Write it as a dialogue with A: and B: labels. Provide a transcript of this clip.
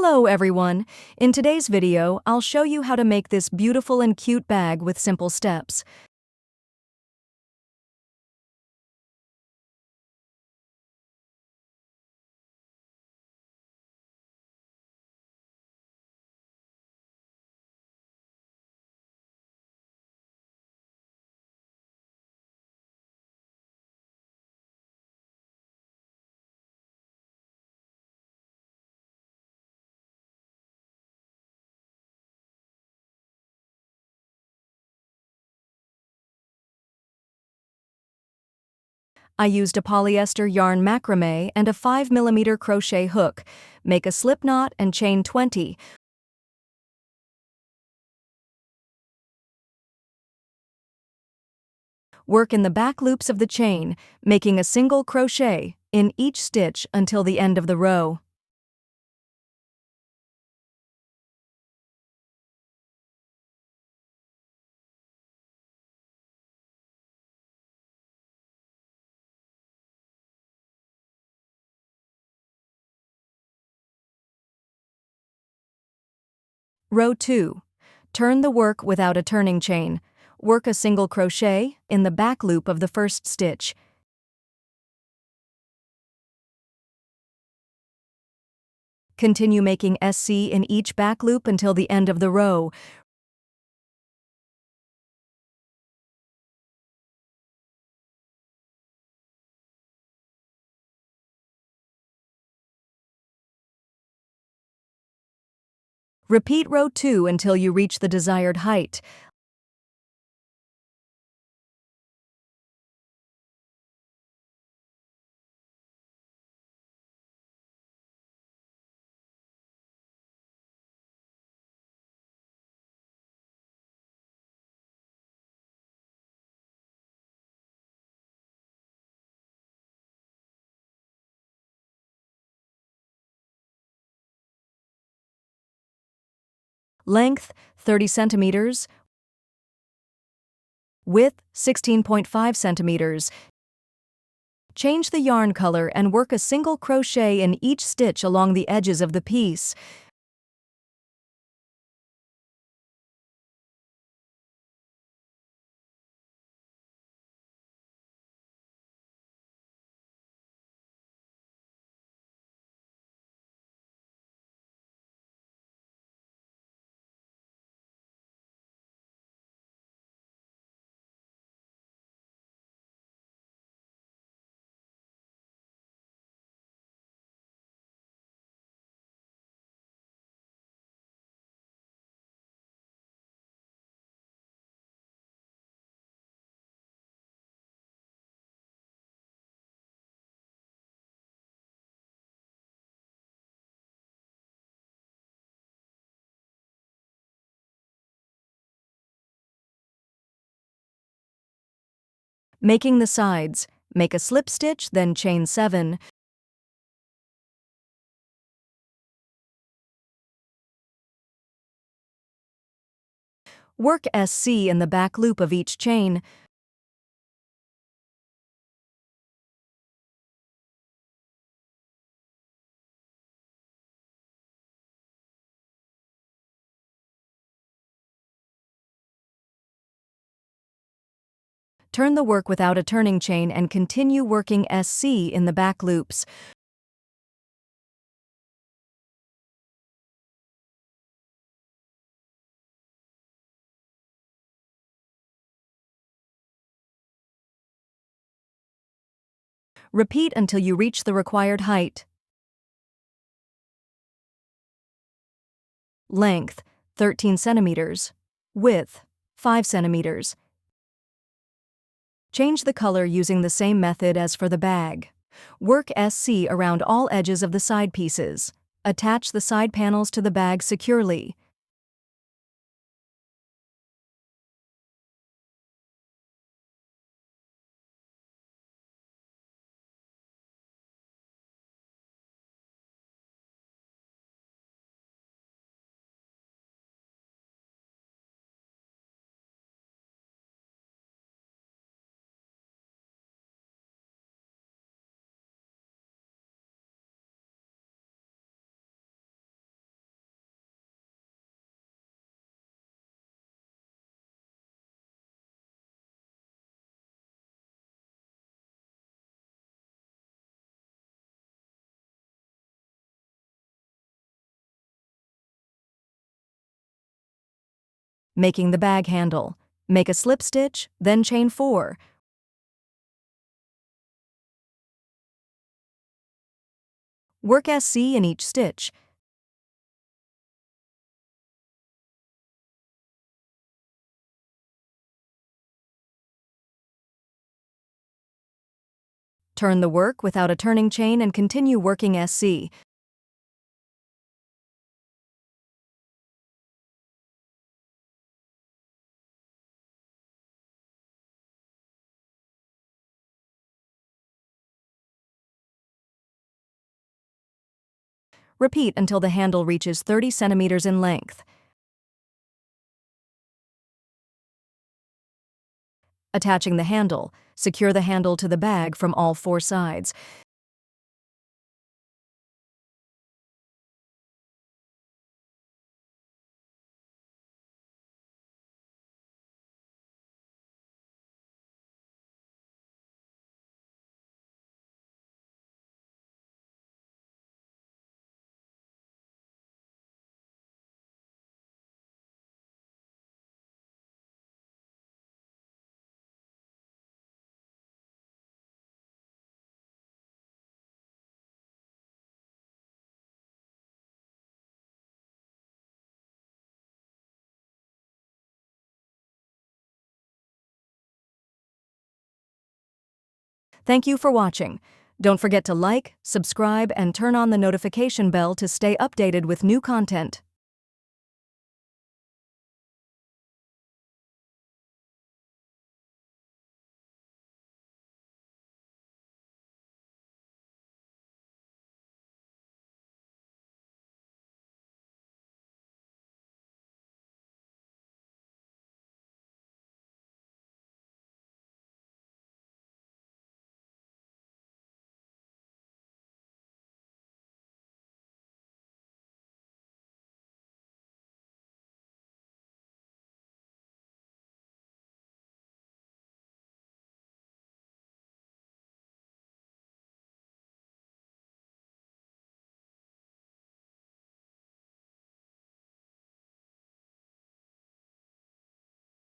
A: Hello everyone! In today's video, I'll show you how to make this beautiful and cute bag with simple steps. I used a polyester yarn macrame and a 5mm crochet hook. Make a slip knot and chain 20. Work in the back loops of the chain, making a single crochet in each stitch until the end of the row. Row 2. Turn the work without a turning chain. Work a single crochet in the back loop of the first stitch. Continue making SC in each back loop until the end of the row. Repeat row 2 until you reach the desired height. Length 30 centimeters. Width 16.5 centimeters. Change the yarn color and work a single crochet in each stitch along the edges of the piece. Making the sides. Make a slip stitch, then chain 7. Work SC in the back loop of each chain. Turn the work without a turning chain and continue working SC in the back loops. Repeat until you reach the required height. Length 13 centimeters. Width 5 centimeters. Change the color using the same method as for the bag. Work SC around all edges of the side pieces. Attach the side panels to the bag securely. Making the bag handle. Make a slip stitch, then chain 4. Work SC in each stitch. Turn the work without a turning chain and continue working SC. Repeat until the handle reaches 30 centimeters in length. Attaching the handle. Secure the handle to the bag from all 4 sides. Thank you for watching. Don't forget to like, subscribe, and turn on the notification bell to stay updated with new content.